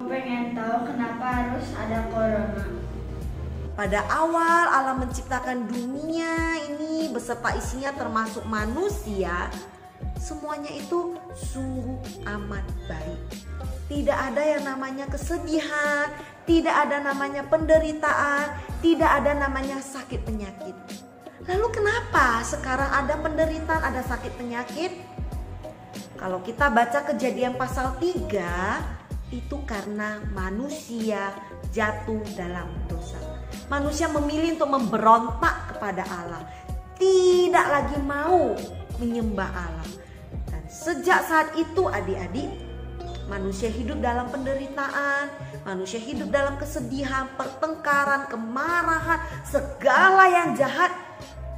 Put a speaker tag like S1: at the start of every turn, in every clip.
S1: pengen tahu kenapa harus ada corona.
S2: Pada awal Allah menciptakan dunia ini beserta isinya termasuk manusia, semuanya itu sungguh amat baik. Tidak ada yang namanya kesedihan, tidak ada namanya penderitaan, tidak ada namanya sakit penyakit. Lalu kenapa sekarang ada penderitaan, ada sakit penyakit? Kalau kita baca Kejadian pasal 3, itu karena manusia jatuh dalam dosa. Manusia memilih untuk memberontak kepada Allah, tidak lagi mau menyembah Allah. Dan sejak saat itu adik-adik, manusia hidup dalam penderitaan, manusia hidup dalam kesedihan, pertengkaran, kemarahan, segala yang jahat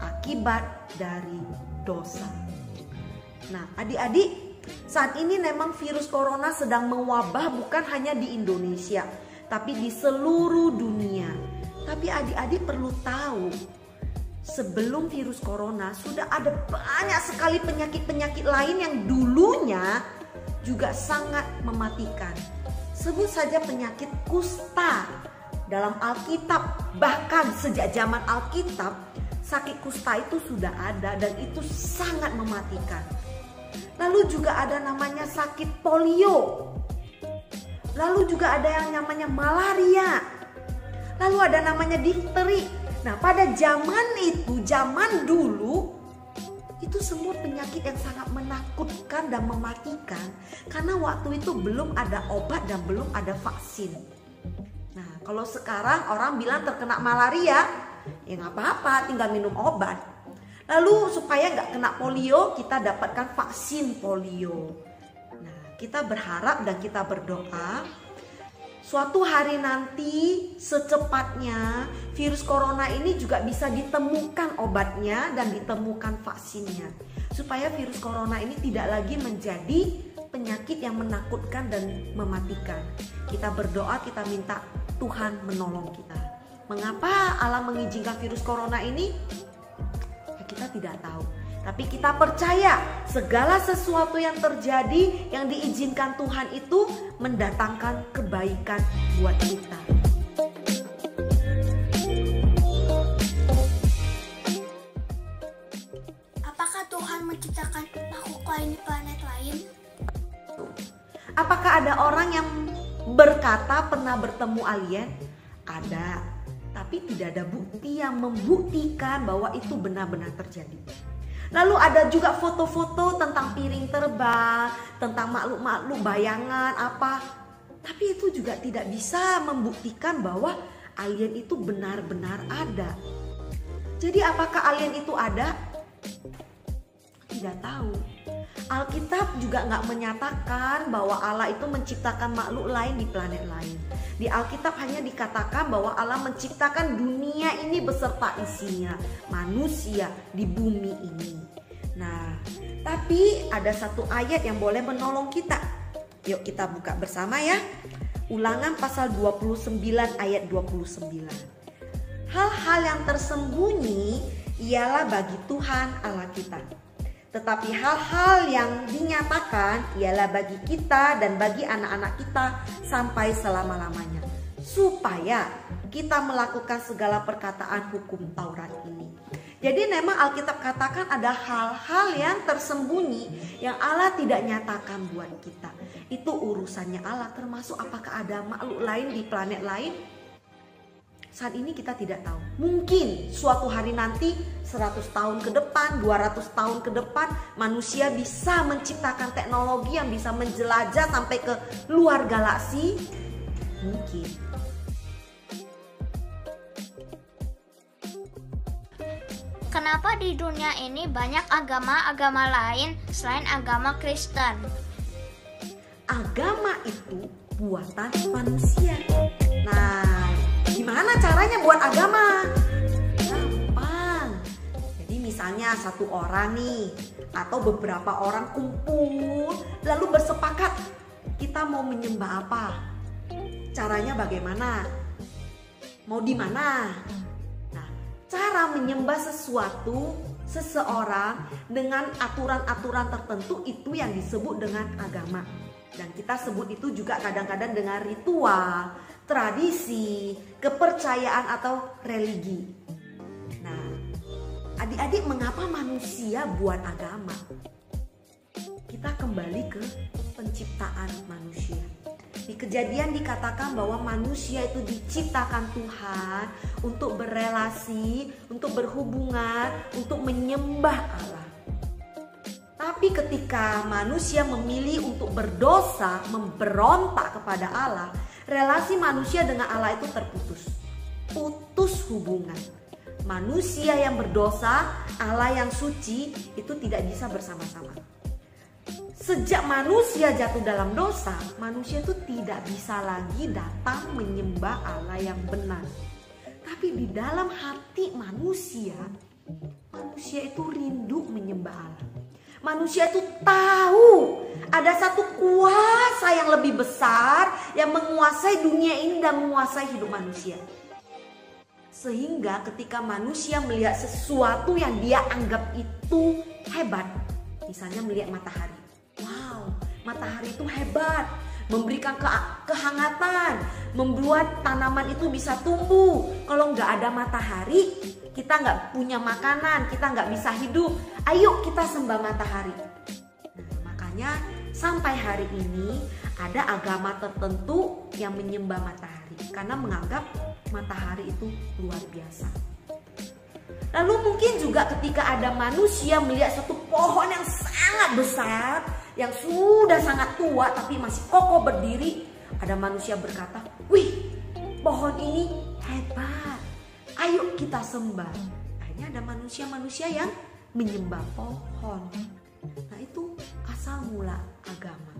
S2: akibat dari dosa. Nah, adik-adik, saat ini memang virus corona sedang mewabah bukan hanya di Indonesia, tapi di seluruh dunia. Tapi adik-adik perlu tahu, sebelum virus corona sudah ada banyak sekali penyakit-penyakit lain yang dulunya juga sangat mematikan. Sebut saja penyakit kusta. Dalam Alkitab, bahkan sejak zaman Alkitab, sakit kusta itu sudah ada dan itu sangat mematikan. Lalu juga ada namanya sakit polio. Lalu juga ada yang namanya malaria. Lalu ada namanya difteri. Nah, pada zaman itu, zaman dulu, itu semua penyakit yang sangat menakutkan dan mematikan. Karena waktu itu belum ada obat dan belum ada vaksin. Nah, kalau sekarang orang bilang terkena malaria, ya nggak apa-apa, tinggal minum obat. Lalu supaya nggak kena polio, kita dapatkan vaksin polio. Nah, kita berharap dan kita berdoa, suatu hari nanti secepatnya virus corona ini juga bisa ditemukan obatnya dan ditemukan vaksinnya. Supaya virus corona ini tidak lagi menjadi penyakit yang menakutkan dan mematikan. Kita berdoa, kita minta Tuhan menolong kita. Mengapa Allah mengizinkan virus corona ini? Ya, kita tidak tahu. Tapi kita percaya segala sesuatu yang terjadi yang diizinkan Tuhan itu mendatangkan kebaikan buat kita.
S1: Apakah Tuhan menciptakan makhluk lain di planet lain?
S2: Apakah ada orang yang berkata pernah bertemu alien? Ada, tapi tidak ada bukti yang membuktikan bahwa itu benar-benar terjadi. Lalu ada juga foto-foto tentang piring terbang, tentang makhluk-makhluk bayangan apa. Tapi itu juga tidak bisa membuktikan bahwa alien itu benar-benar ada. Jadi apakah alien itu ada? Tidak tahu. Alkitab juga nggak menyatakan bahwa Allah itu menciptakan makhluk lain di planet lain. Di Alkitab hanya dikatakan bahwa Allah menciptakan dunia ini beserta isinya, manusia di bumi ini. Nah, tapi ada satu ayat yang boleh menolong kita. Yuk kita buka bersama ya. Ulangan pasal 29 ayat 29. Hal-hal yang tersembunyi ialah bagi Tuhan Allah kita. Tetapi hal-hal yang dinyatakan ialah bagi kita dan bagi anak-anak kita sampai selama-lamanya. Supaya kita melakukan segala perkataan hukum Taurat ini. Jadi memang Alkitab katakan ada hal-hal yang tersembunyi yang Allah tidak nyatakan buat kita. Itu urusannya Allah, termasuk apakah ada makhluk lain di planet lain. Saat ini kita tidak tahu. Mungkin suatu hari nanti 100 tahun ke depan, 200 tahun ke depan, manusia bisa menciptakan teknologi yang bisa menjelajah sampai ke luar galaksi. Mungkin.
S1: Kenapa di dunia ini banyak agama-agama lain selain agama Kristen?
S2: Agama itu buatan manusia. Nah, gimana caranya buat agama? Gampang. Jadi misalnya satu orang nih atau beberapa orang kumpul lalu bersepakat kita mau menyembah apa? Caranya bagaimana? Mau di mana? Nah, cara menyembah seseorang dengan aturan-aturan tertentu itu yang disebut dengan agama. Dan kita sebut itu juga kadang-kadang dengan ritual, tradisi, kepercayaan atau religi. Nah, adik-adik, mengapa manusia buat agama? Kita kembali ke penciptaan manusia. Di Kejadian dikatakan bahwa manusia itu diciptakan Tuhan untuk berelasi, untuk berhubungan, untuk menyembah Allah. Tapi ketika manusia memilih untuk berdosa, memberontak kepada Allah, relasi manusia dengan Allah itu terputus. Putus hubungan. Manusia yang berdosa, Allah yang suci, itu tidak bisa bersama-sama. Sejak manusia jatuh dalam dosa, manusia itu tidak bisa lagi datang menyembah Allah yang benar. Tapi di dalam hati manusia itu rindu menyembah Allah. Manusia itu tahu ada satu kuasa yang lebih besar yang menguasai dunia ini dan menguasai hidup manusia. Sehingga ketika manusia melihat sesuatu yang dia anggap itu hebat, misalnya melihat matahari. Wow, matahari itu hebat, memberikan kehangatan, membuat tanaman itu bisa tumbuh. Kalau nggak ada matahari, kita nggak punya makanan, kita nggak bisa hidup. Ayo kita sembah matahari. Nah, makanya sampai hari ini ada agama tertentu yang menyembah matahari karena menganggap matahari itu luar biasa. Lalu mungkin juga ketika ada manusia melihat satu pohon yang sangat besar, yang sudah sangat tua tapi masih kokoh berdiri, ada manusia berkata, "Wih, pohon ini hebat, ayo kita sembah." Akhirnya ada manusia-manusia yang menyembah pohon. Nah, itu asal mula agama.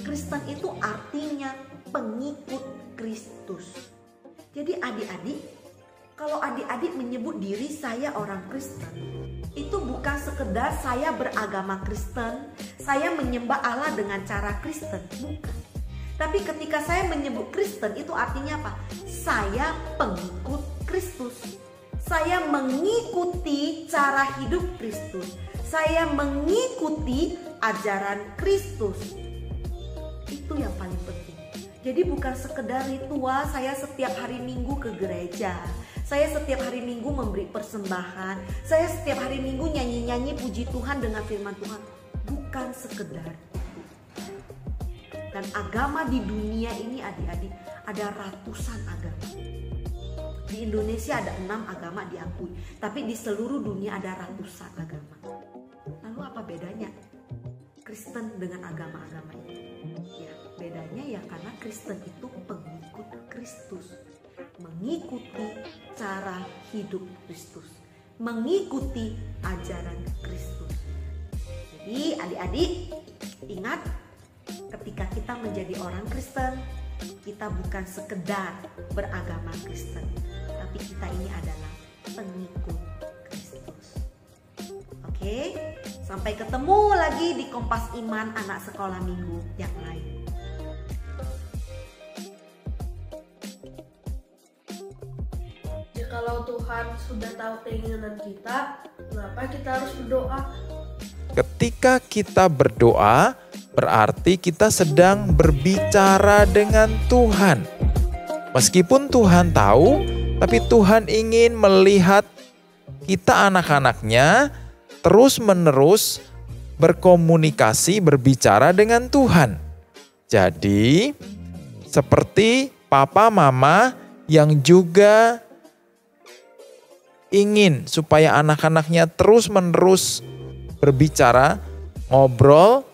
S2: Kristen itu artinya pengikut Kristus. Jadi adik-adik, kalau adik-adik menyebut diri saya orang Kristen, itu bukan sekedar saya beragama Kristen, saya menyembah Allah dengan cara Kristen, bukan. Tapi ketika saya menyebut Kristen, itu artinya apa? Saya pengikut Kristus. Saya mengikuti cara hidup Kristus. Saya mengikuti ajaran Kristus. Itu yang paling penting. Jadi bukan sekedar ritual saya setiap hari Minggu ke gereja, saya setiap hari Minggu memberi persembahan, saya setiap hari Minggu nyanyi-nyanyi puji Tuhan dengan firman Tuhan. Bukan sekedar itu. Dan agama di dunia ini adik-adik ada ratusan agama. Di Indonesia ada 6 agama diakui, tapi di seluruh dunia ada ratusan agama. Lalu apa bedanya Kristen dengan agama-agama itu? Ya, bedanya ya karena Kristen itu pengikut Kristus, mengikuti cara hidup Kristus, mengikuti ajaran Kristus. Jadi adik-adik ingat, ketika kita menjadi orang Kristen, kita bukan sekedar beragama Kristen, tapi kita ini adalah pengikut Kristus. Oke, sampai ketemu lagi di Kompas Iman anak sekolah minggu yang lain.
S3: Jikalau Tuhan sudah tahu keinginan kita, kenapa kita harus berdoa?
S4: Ketika kita berdoa, berarti kita sedang berbicara dengan Tuhan. Meskipun Tuhan tahu, tapi Tuhan ingin melihat kita anak-anaknya terus-menerus berkomunikasi, berbicara dengan Tuhan. Jadi, seperti papa mama yang juga ingin supaya anak-anaknya terus-menerus berbicara, ngobrol,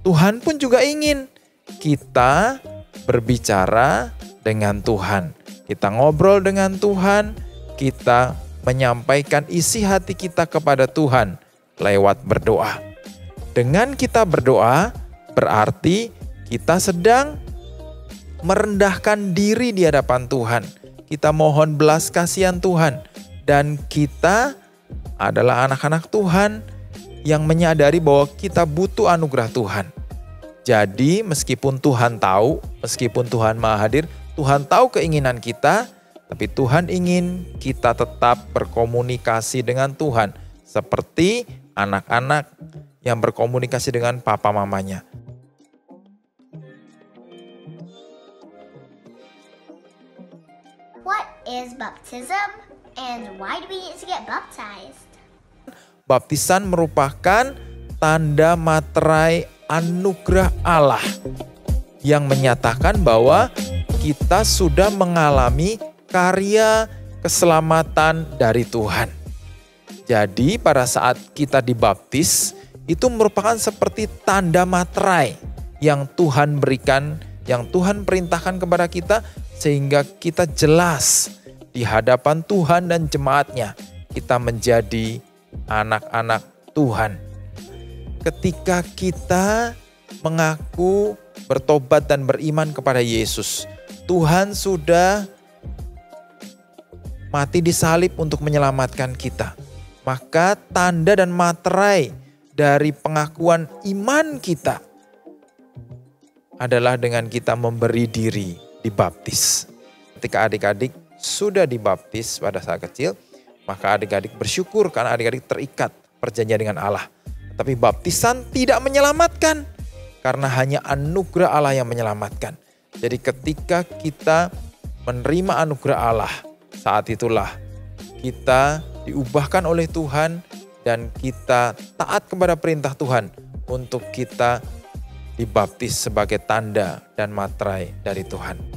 S4: Tuhan pun juga ingin kita berbicara dengan Tuhan. Kita ngobrol dengan Tuhan, kita menyampaikan isi hati kita kepada Tuhan lewat berdoa. Dengan kita berdoa, berarti kita sedang merendahkan diri di hadapan Tuhan. Kita mohon belas kasihan Tuhan. Dan kita adalah anak-anak Tuhan yang menyadari bahwa kita butuh anugerah Tuhan. Jadi meskipun Tuhan tahu, meskipun Tuhan Maha Hadir, Tuhan tahu keinginan kita, tapi Tuhan ingin kita tetap berkomunikasi dengan Tuhan. Seperti anak-anak yang berkomunikasi dengan papa mamanya.
S1: baptism? And why do we need to get baptized?
S4: Baptisan merupakan tanda materai anugerah Allah yang menyatakan bahwa kita sudah mengalami karya keselamatan dari Tuhan. Jadi pada saat kita dibaptis, itu merupakan seperti tanda materai yang Tuhan berikan, yang Tuhan perintahkan kepada kita, sehingga kita jelas di hadapan Tuhan dan jemaatnya, kita menjadi anak-anak Tuhan. Ketika kita mengaku bertobat dan beriman kepada Yesus, Tuhan sudah mati di salib untuk menyelamatkan kita. Maka tanda dan materai dari pengakuan iman kita adalah dengan kita memberi diri dibaptis. Ketika adik-adik sudah dibaptis pada saat kecil, maka adik-adik bersyukur karena adik-adik terikat perjanjian dengan Allah. Tapi baptisan tidak menyelamatkan, karena hanya anugerah Allah yang menyelamatkan. Jadi ketika kita menerima anugerah Allah, saat itulah kita diubahkan oleh Tuhan dan kita taat kepada perintah Tuhan untuk kita dibaptis sebagai tanda dan materai dari Tuhan.